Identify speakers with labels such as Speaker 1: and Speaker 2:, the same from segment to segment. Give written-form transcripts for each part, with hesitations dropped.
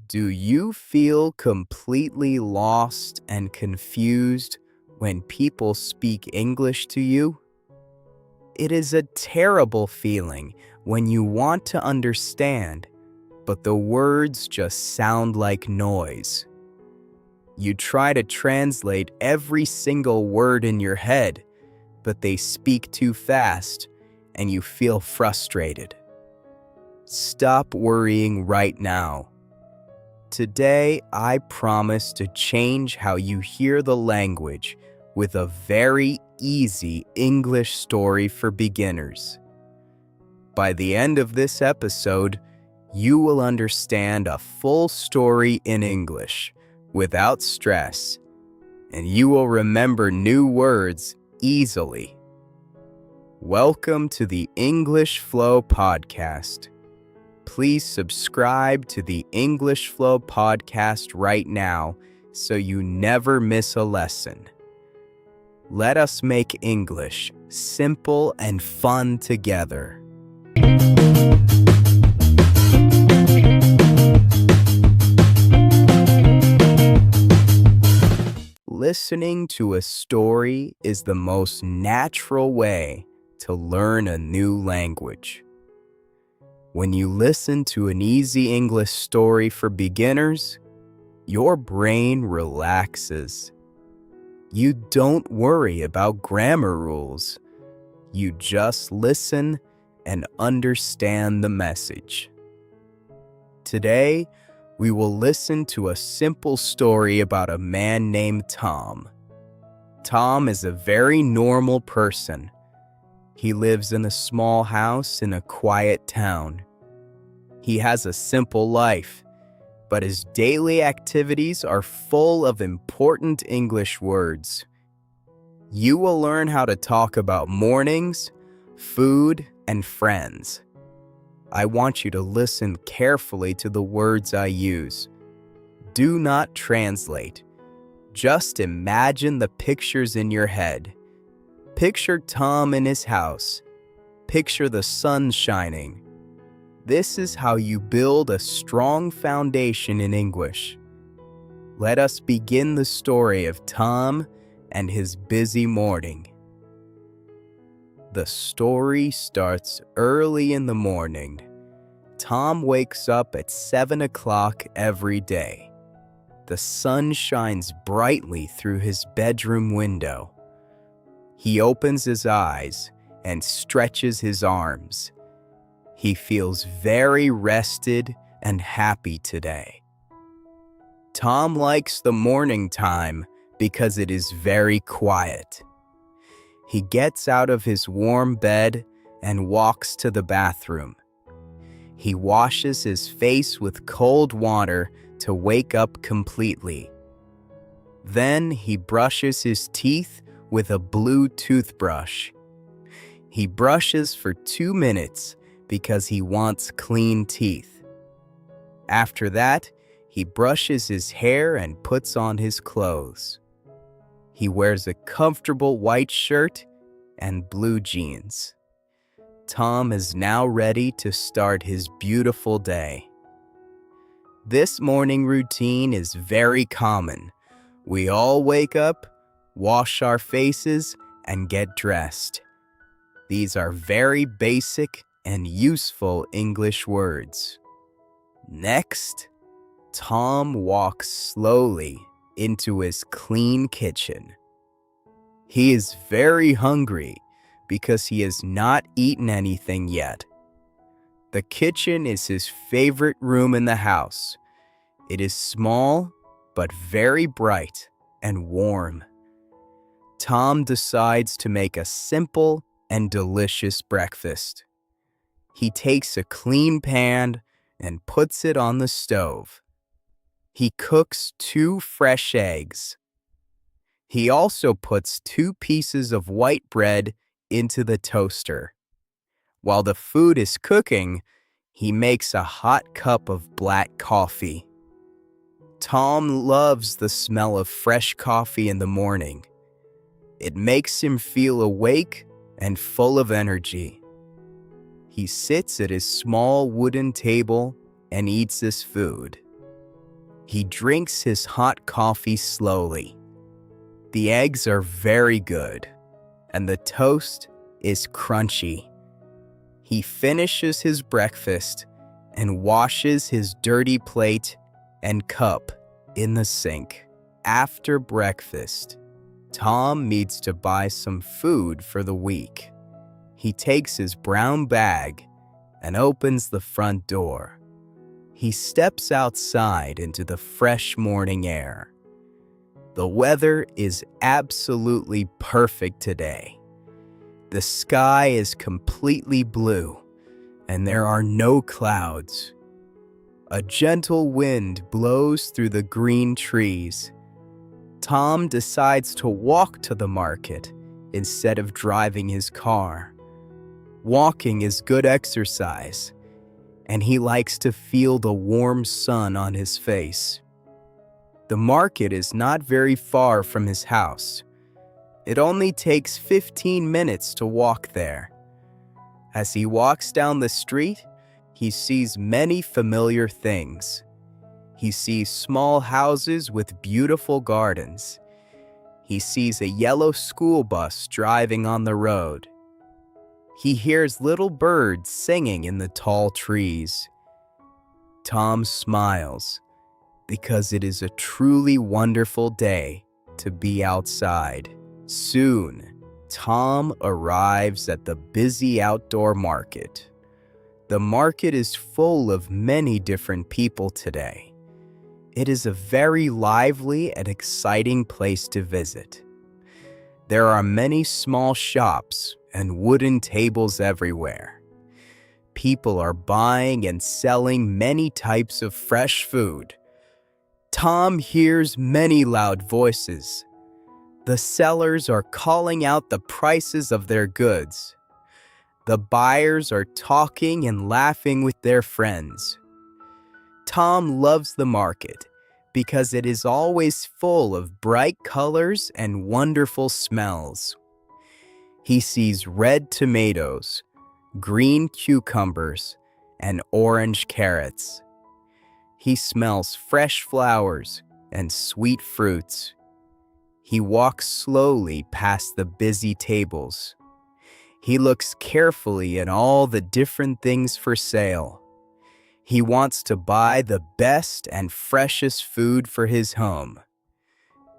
Speaker 1: Do you feel completely lost and confused when people speak English to you? It is a terrible feeling when you want to understand, but the words just sound like noise. You try to translate every single word in your head, but they speak too fast and you feel frustrated. Stop worrying right now. Today, I promise to change how you hear the language with a very easy English story for beginners. By the end of this episode, you will understand a full story in English without stress, and you will remember new words easily. Welcome to the English Flow Podcast. Please subscribe to the English Flow Podcast right now so you never miss a lesson. Let us make English simple and fun together. Listening to a story is the most natural way to learn a new language. When you listen to an easy English story for beginners, your brain relaxes. You don't worry about grammar rules. You just listen and understand the message. Today, we will listen to a simple story about a man named Tom. Tom is a very normal person. He lives in a small house in a quiet town. He has a simple life, but his daily activities are full of important English words. You will learn how to talk about mornings, food, and friends. I want you to listen carefully to the words I use. Do not translate. Just imagine the pictures in your head. Picture Tom in his house. Picture the sun shining. This is how you build a strong foundation in English. Let us begin the story of Tom and his busy morning. The story starts early in the morning. Tom wakes up at 7 o'clock every day. The sun shines brightly through his bedroom window. He opens his eyes and stretches his arms. He feels very rested and happy today. Tom likes the morning time because it is very quiet. He gets out of his warm bed and walks to the bathroom. He washes his face with cold water to wake up completely. Then he brushes his teeth with a blue toothbrush. He brushes for 2 minutes because he wants clean teeth. After that, he brushes his hair and puts on his clothes. He wears a comfortable white shirt and blue jeans. Tom is now ready to start his beautiful day. This morning routine is very common. We all wake up, wash our faces, and get dressed. These are very basic and useful English words. Next, Tom walks slowly into his clean kitchen. He is very hungry because he has not eaten anything yet. The kitchen is his favorite room in the house. It is small, but very bright and warm. Tom decides to make a simple and delicious breakfast. He takes a clean pan and puts it on the stove. He cooks 2 fresh eggs. He also puts 2 pieces of white bread into the toaster. While the food is cooking, he makes a hot cup of black coffee. Tom loves the smell of fresh coffee in the morning. It makes him feel awake and full of energy. He sits at his small wooden table and eats his food. He drinks his hot coffee slowly. The eggs are very good, and the toast is crunchy. He finishes his breakfast and washes his dirty plate and cup in the sink. After breakfast, Tom needs to buy some food for the week. He takes his brown bag and opens the front door. He steps outside into the fresh morning air. The weather is absolutely perfect today. The sky is completely blue, and there are no clouds. A gentle wind blows through the green trees. Tom decides to walk to the market instead of driving his car. Walking is good exercise, and he likes to feel the warm sun on his face. The market is not very far from his house. It only takes 15 minutes to walk there. As he walks down the street, he sees many familiar things. He sees small houses with beautiful gardens. He sees a yellow school bus driving on the road. He hears little birds singing in the tall trees. Tom smiles because it is a truly wonderful day to be outside. Soon, Tom arrives at the busy outdoor market. The market is full of many different people today. It is a very lively and exciting place to visit. There are many small shops and wooden tables everywhere. People are buying and selling many types of fresh food. Tom hears many loud voices. The sellers are calling out the prices of their goods. The buyers are talking and laughing with their friends. Tom loves the market because it is always full of bright colors and wonderful smells. He sees red tomatoes, green cucumbers, and orange carrots. He smells fresh flowers and sweet fruits. He walks slowly past the busy tables. He looks carefully at all the different things for sale. He wants to buy the best and freshest food for his home.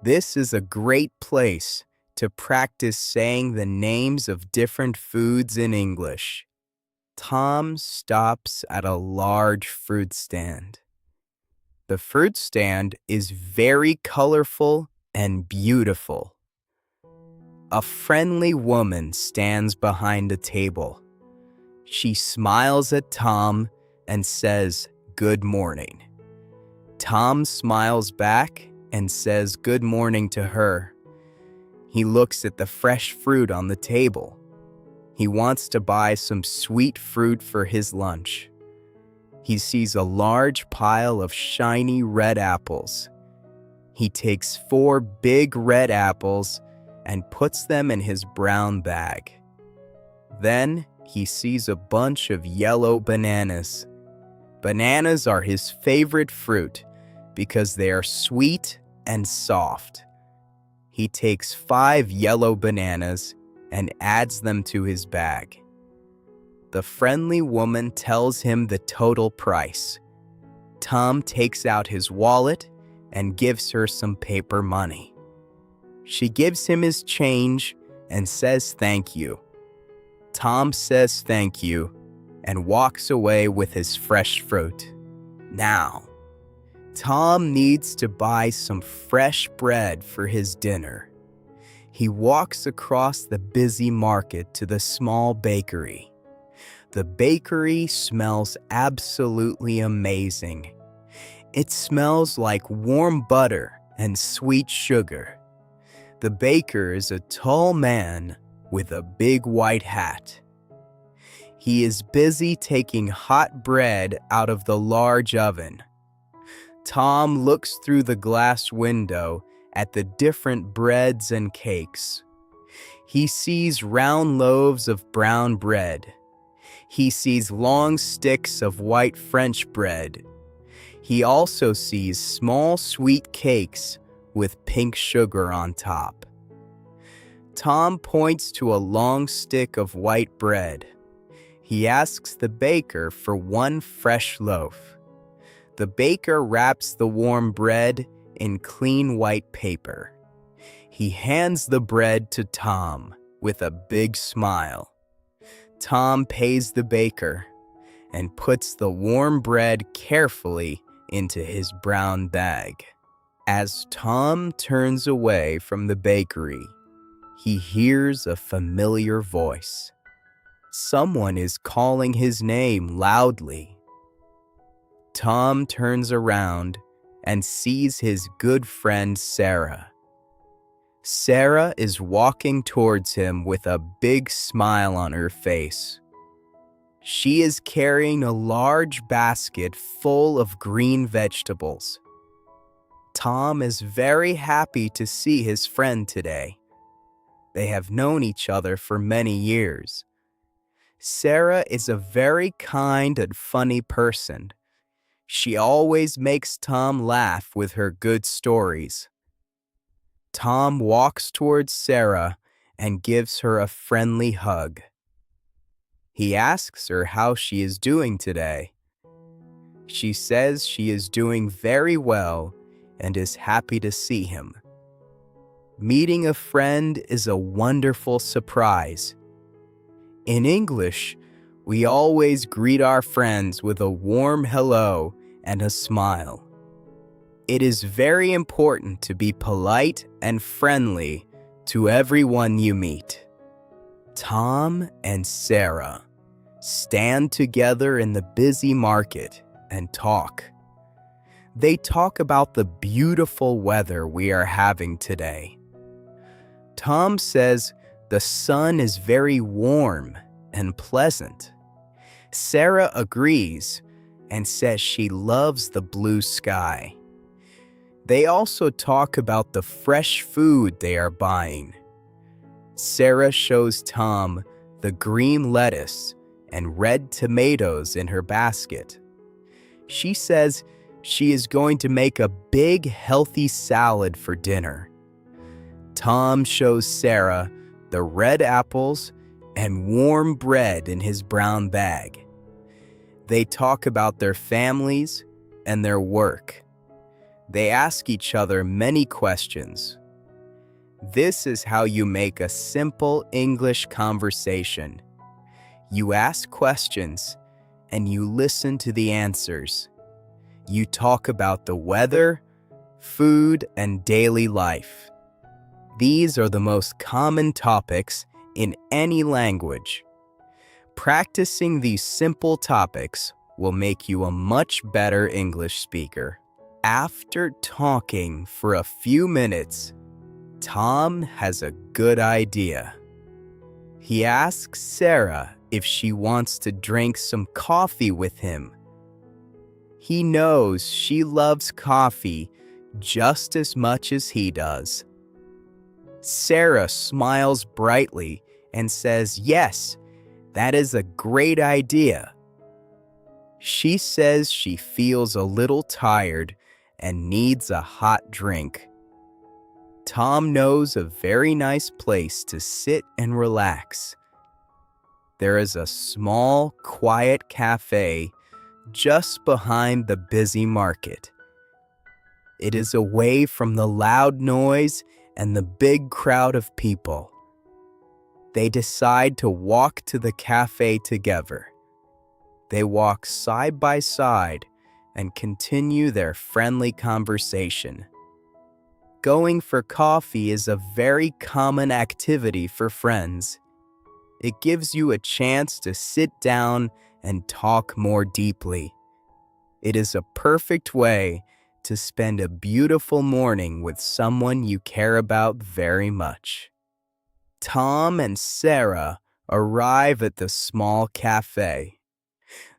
Speaker 1: This is a great place to practice saying the names of different foods in English. Tom stops at a large fruit stand. The fruit stand is very colorful and beautiful. A friendly woman stands behind a table. She smiles at Tom and says, "Good morning." Tom smiles back and says good morning to her. He looks at the fresh fruit on the table. He wants to buy some sweet fruit for his lunch. He sees a large pile of shiny red apples. He takes 4 big red apples and puts them in his brown bag. Then he sees a bunch of yellow bananas. Bananas are his favorite fruit because they are sweet and soft. He takes 5 yellow bananas and adds them to his bag. The friendly woman tells him the total price. Tom takes out his wallet and gives her some paper money. She gives him his change and says thank you. Tom says thank you and walks away with his fresh fruit. Now, Tom needs to buy some fresh bread for his dinner. He walks across the busy market to the small bakery. The bakery smells absolutely amazing. It smells like warm butter and sweet sugar. The baker is a tall man with a big white hat. He is busy taking hot bread out of the large oven. Tom looks through the glass window at the different breads and cakes. He sees round loaves of brown bread. He sees long sticks of white French bread. He also sees small sweet cakes with pink sugar on top. Tom points to a long stick of white bread. He asks the baker for one fresh loaf. The baker wraps the warm bread in clean white paper. He hands the bread to Tom with a big smile. Tom pays the baker and puts the warm bread carefully into his brown bag. As Tom turns away from the bakery, he hears a familiar voice. Someone is calling his name loudly. Tom turns around and sees his good friend Sarah. Sarah is walking towards him with a big smile on her face. She is carrying a large basket full of green vegetables. Tom is very happy to see his friend today. They have known each other for many years. Sarah is a very kind and funny person. She always makes Tom laugh with her good stories. Tom walks towards Sarah and gives her a friendly hug. He asks her how she is doing today. She says she is doing very well and is happy to see him. Meeting a friend is a wonderful surprise. In English, we always greet our friends with a warm hello and a smile. It is very important to be polite and friendly to everyone you meet. Tom and Sarah stand together in the busy market and talk. They talk about the beautiful weather we are having today. Tom says the sun is very warm and pleasant. Sarah agrees and says she loves the blue sky. They also talk about the fresh food they are buying. Sarah shows Tom the green lettuce and red tomatoes in her basket. She says she is going to make a big, healthy salad for dinner. Tom shows Sarah the red apples and warm bread in his brown bag. They talk about their families and their work. They ask each other many questions. This is how you make a simple English conversation. You ask questions and you listen to the answers. You talk about the weather, food, and daily life. These are the most common topics in any language. Practicing these simple topics will make you a much better English speaker. After talking for a few minutes, Tom has a good idea. He asks Sarah if she wants to drink some coffee with him. He knows she loves coffee just as much as he does. Sarah smiles brightly and says, "Yes, that is a great idea." She says she feels a little tired and needs a hot drink. Tom knows a very nice place to sit and relax. There is a small, quiet cafe just behind the busy market. It is away from the loud noise and the big crowd of people. They decide to walk to the cafe together. They walk side by side and continue their friendly conversation. Going for coffee is a very common activity for friends. It gives you a chance to sit down and talk more deeply. It is a perfect way to spend a beautiful morning with someone you care about very much. Tom and Sarah arrive at the small cafe.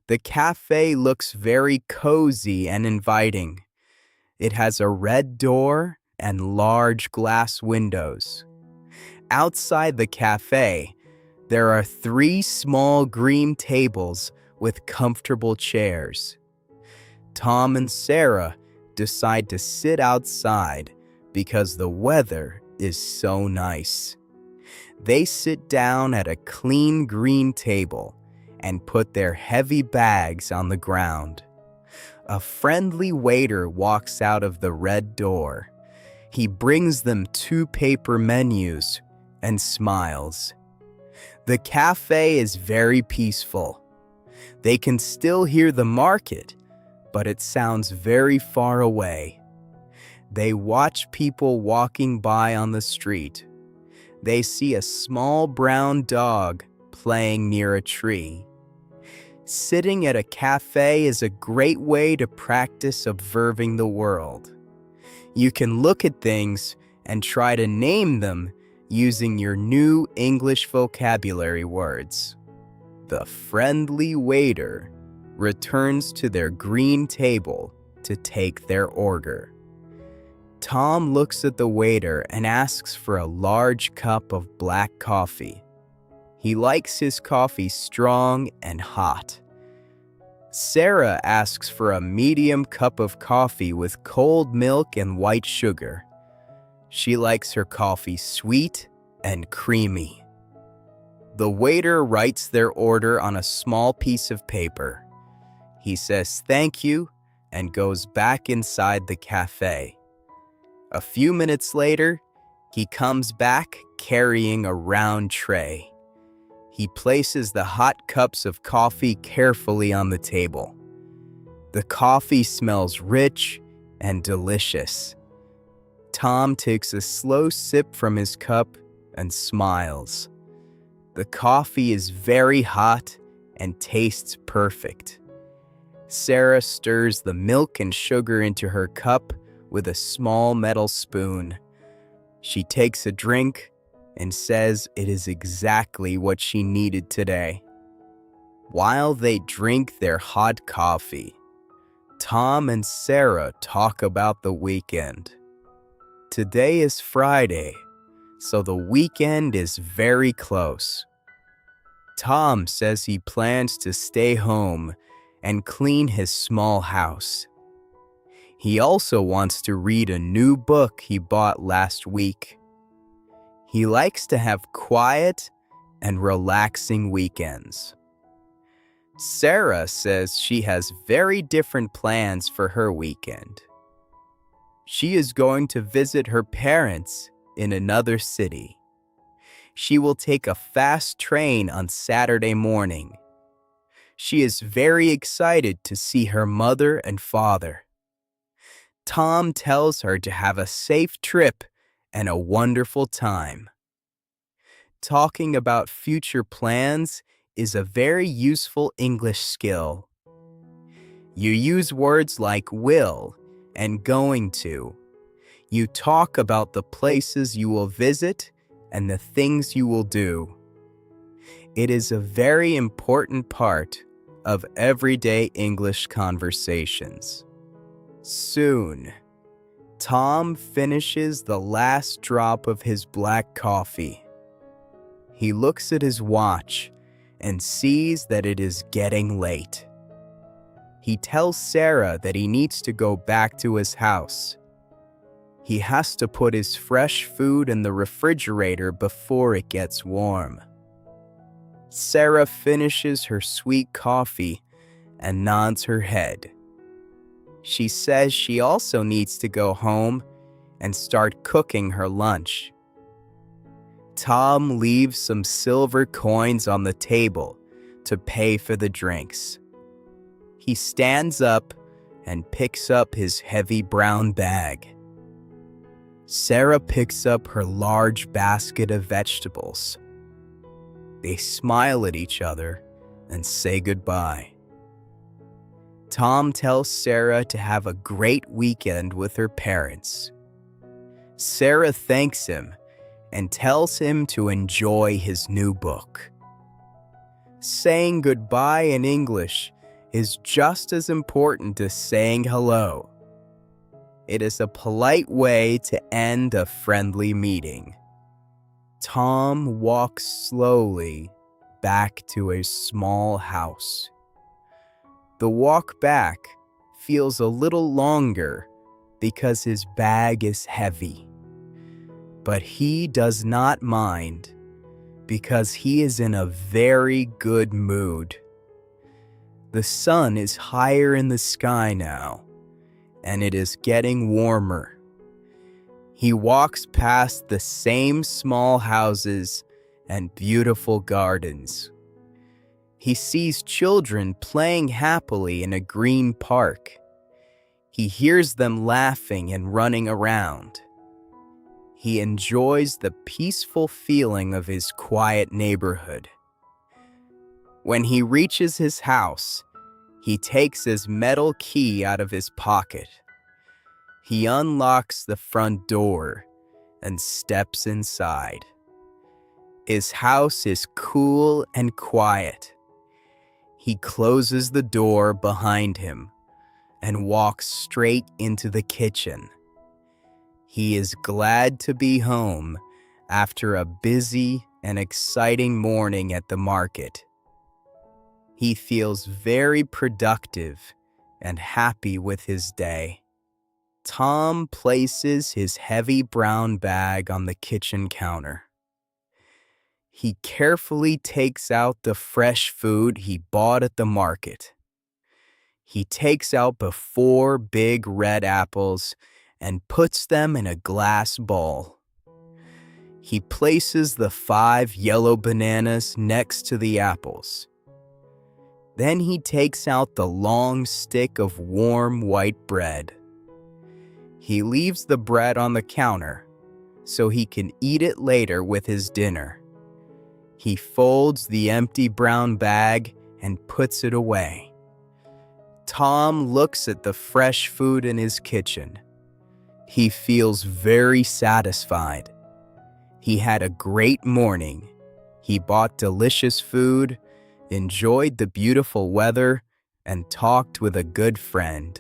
Speaker 1: The cafe looks very cozy and inviting. It has a red door and large glass windows. Outside the cafe, there are 3 small green tables with comfortable chairs. Tom and Sarah decide to sit outside because the weather is so nice. They sit down at a clean green table and put their heavy bags on the ground. A friendly waiter walks out of the red door. He brings them 2 paper menus and smiles. The cafe is very peaceful. They can still hear the market, but it sounds very far away. They watch people walking by on the street. They see a small brown dog playing near a tree. Sitting at a cafe is a great way to practice observing the world. You can look at things and try to name them using your new English vocabulary words. The friendly waiter returns to their green table to take their order. Tom looks at the waiter and asks for a large cup of black coffee. He likes his coffee strong and hot. Sarah asks for a medium cup of coffee with cold milk and white sugar. She likes her coffee sweet and creamy. The waiter writes their order on a small piece of paper. He says thank you and goes back inside the cafe. A few minutes later, he comes back carrying a round tray. He places the hot cups of coffee carefully on the table. The coffee smells rich and delicious. Tom takes a slow sip from his cup and smiles. The coffee is very hot and tastes perfect. Sarah stirs the milk and sugar into her cup with a small metal spoon. She takes a drink and says it is exactly what she needed today. While they drink their hot coffee, Tom and Sarah talk about the weekend. Today is Friday, so the weekend is very close. Tom says he plans to stay home and clean his small house. He also wants to read a new book he bought last week. He likes to have quiet and relaxing weekends. Sarah says she has very different plans for her weekend. She is going to visit her parents in another city. She will take a fast train on Saturday morning. She is very excited to see her mother and father. Tom tells her to have a safe trip and a wonderful time. Talking about future plans is a very useful English skill. You use words like will and going to. You talk about the places you will visit and the things you will do. It is a very important part of everyday English conversations. Soon, Tom finishes the last drop of his black coffee. He looks at his watch and sees that it is getting late. He tells Sarah that he needs to go back to his house. He has to put his fresh food in the refrigerator before it gets warm. Sarah finishes her sweet coffee and nods her head. She says she also needs to go home and start cooking her lunch. Tom leaves some silver coins on the table to pay for the drinks. He stands up and picks up his heavy brown bag. Sarah picks up her large basket of vegetables. They smile at each other and say goodbye. Tom tells Sarah to have a great weekend with her parents. Sarah thanks him and tells him to enjoy his new book. Saying goodbye in English is just as important as saying hello. It is a polite way to end a friendly meeting. Tom walks slowly back to a small house. The walk back feels a little longer because his bag is heavy. But he does not mind because he is in a very good mood. The sun is higher in the sky now, and it is getting warmer. He walks past the same small houses and beautiful gardens. He sees children playing happily in a green park. He hears them laughing and running around. He enjoys the peaceful feeling of his quiet neighborhood. When he reaches his house, he takes his metal key out of his pocket. He unlocks the front door and steps inside. His house is cool and quiet. He closes the door behind him and walks straight into the kitchen. He is glad to be home after a busy and exciting morning at the market. He feels very productive and happy with his day. Tom places his heavy brown bag on the kitchen counter. He carefully takes out the fresh food he bought at the market. He takes out the 4 big red apples and puts them in a glass bowl. He places the 5 yellow bananas next to the apples. Then he takes out the long stick of warm white bread. He leaves the bread on the counter so he can eat it later with his dinner. He folds the empty brown bag and puts it away. Tom looks at the fresh food in his kitchen. He feels very satisfied. He had a great morning. He bought delicious food, enjoyed the beautiful weather, and talked with a good friend.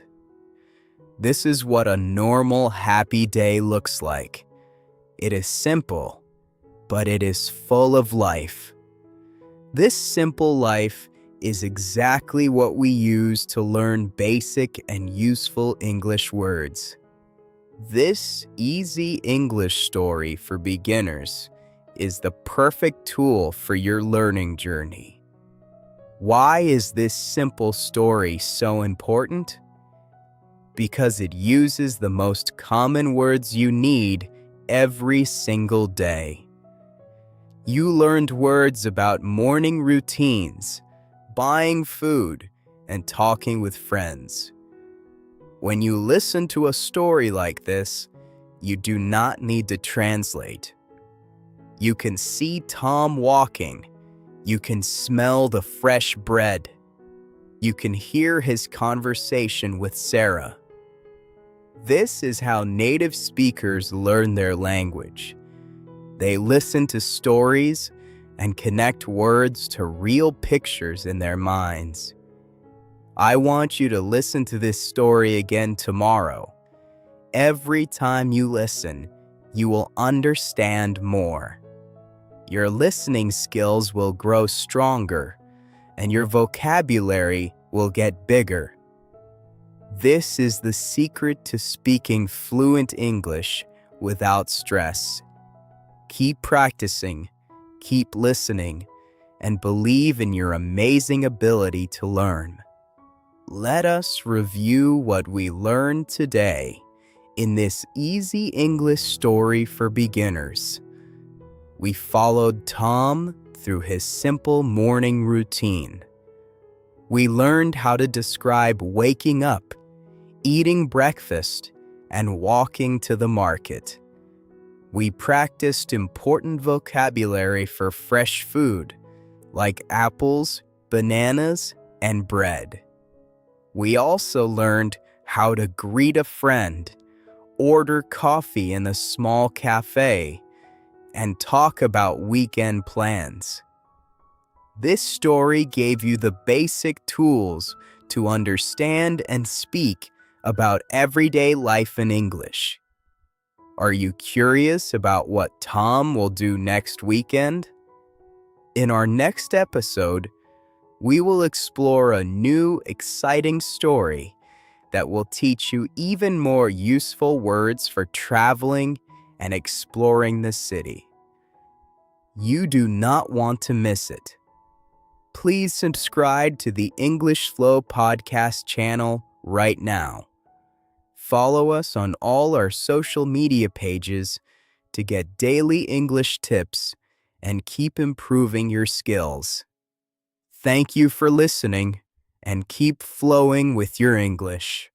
Speaker 1: This is what a normal, happy day looks like. It is simple, but it is full of life. This simple life is exactly what we use to learn basic and useful English words. This easy English story for beginners is the perfect tool for your learning journey. Why is this simple story so important? Because it uses the most common words you need every single day. You learned words about morning routines, buying food, and talking with friends. When you listen to a story like this, you do not need to translate. You can see Tom walking. You can smell the fresh bread. You can hear his conversation with Sarah. This is how native speakers learn their language. They listen to stories and connect words to real pictures in their minds. I want you to listen to this story again tomorrow. Every time you listen, you will understand more. Your listening skills will grow stronger, and your vocabulary will get bigger. This is the secret to speaking fluent English without stress. Keep practicing, keep listening, and believe in your amazing ability to learn. Let us review what we learned today in this easy English story for beginners. We followed Tom through his simple morning routine. We learned how to describe waking up, eating breakfast, and walking to the market. We practiced important vocabulary for fresh food, like apples, bananas, and bread. We also learned how to greet a friend, order coffee in a small cafe, and talk about weekend plans. This story gave you the basic tools to understand and speak about everyday life in English. Are you curious about what Tom will do next weekend? In our next episode, we will explore a new, exciting story that will teach you even more useful words for traveling and exploring the city. You do not want to miss it. Please subscribe to the English Flow podcast channel right now. Follow us on all our social media pages to get daily English tips and keep improving your skills. Thank you for listening and keep flowing with your English.